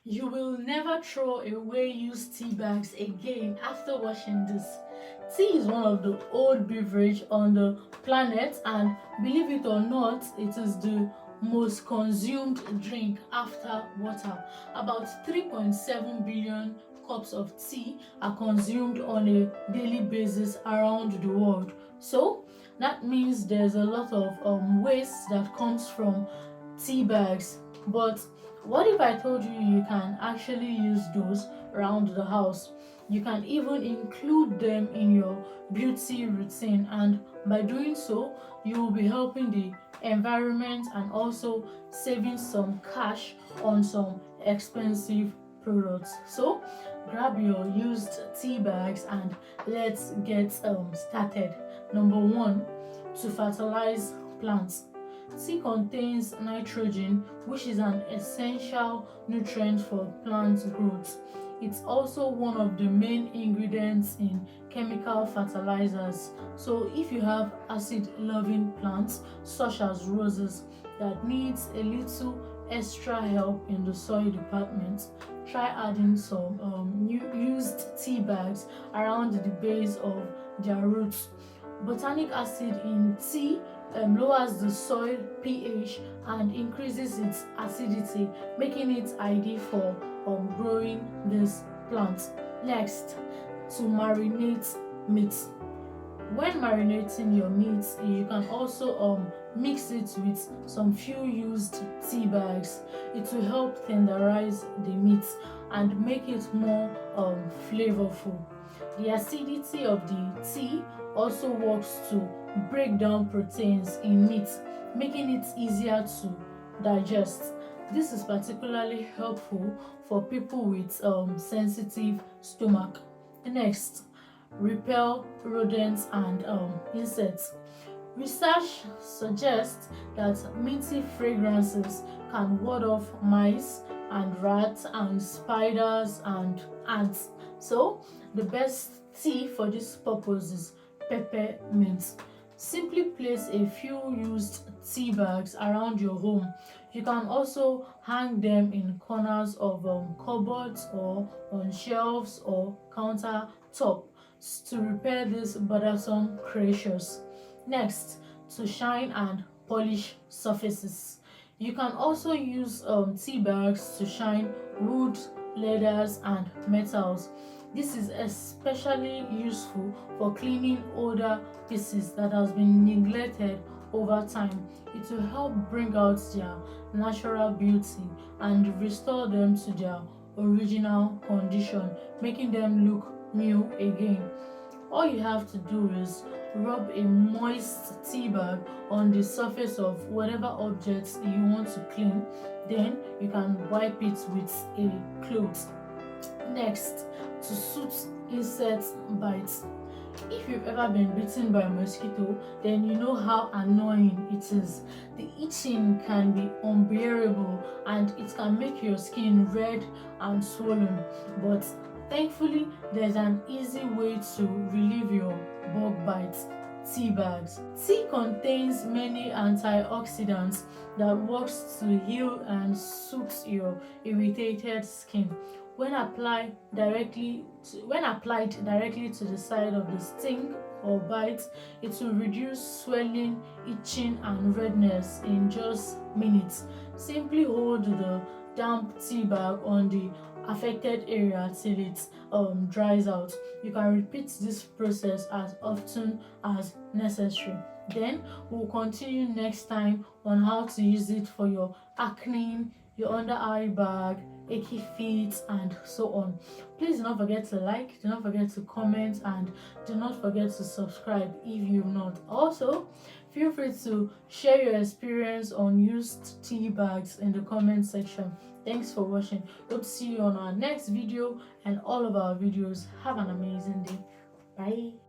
You will never throw away used tea bags again after washing this. Tea is one of the old beverage on the planet, and believe it or not, it is the most consumed drink after water. About 3.7 billion cups of tea are consumed on a daily basis around the world. So that means there's a lot of waste that comes from tea bags. But what if I told you you can actually use those around the house? You can even include them in your beauty routine, and by doing so, you will be helping the environment and also saving some cash on some expensive products. So, grab your used tea bags and let's get started. Number one, to fertilize plants. Tea contains nitrogen, which is an essential nutrient for plant growth. It's also one of the main ingredients in chemical fertilizers. So if you have acid-loving plants such as roses that needs a little extra help in the soil department, try adding some used tea bags around the base of their roots. Botanic acid in tea lowers the soil pH and increases its acidity, making it ideal for growing this plant. Next, to marinate meat. When marinating your meat, you can also mix it with some few used tea bags. It will help tenderize the meat and make it more flavorful. The acidity of the tea also works to break down proteins in meat, making it easier to digest. This is particularly helpful for people with sensitive stomach. Next, repel rodents and insects. Research suggests that minty fragrances can ward off mice and rats and spiders and ants. So, the best tea for this purpose is peppermint. Simply place a few used tea bags around your home. You can also hang them in corners of cupboards or on shelves or countertop to repair these bothersome creatures. Next, to shine and polish surfaces. You can also use tea bags to shine wood, leathers, and metals. This is especially useful for cleaning older pieces that has been neglected over time. It will help bring out their natural beauty and restore them to their original condition, making them look new again. All you have to do is rub a moist tea bag on the surface of whatever objects you want to clean. Then you can wipe it with a cloth. Next, to soothe insect bites. If you've ever been bitten by a mosquito, then you know how annoying it is. The itching can be unbearable and it can make your skin red and swollen. But thankfully, there's an easy way to relieve your bug bites. Tea bags. Tea contains many antioxidants that works to heal and soothe your irritated skin. When applied directly to the side of the sting or bite, it will reduce swelling, itching, and redness in just minutes. Simply hold the damp tea bag on the affected area till it dries out. You can repeat this process as often as necessary. Then we'll continue next time on how to use it for your acne, your under eye bag, achy feet, and so on. Please do not forget to like, do not forget to comment, and do not forget to subscribe if you've not. Also, feel free to share your experience on used tea bags in the comment section. Thanks for watching. Hope to see you on our next video and all of our videos. Have an amazing day. Bye.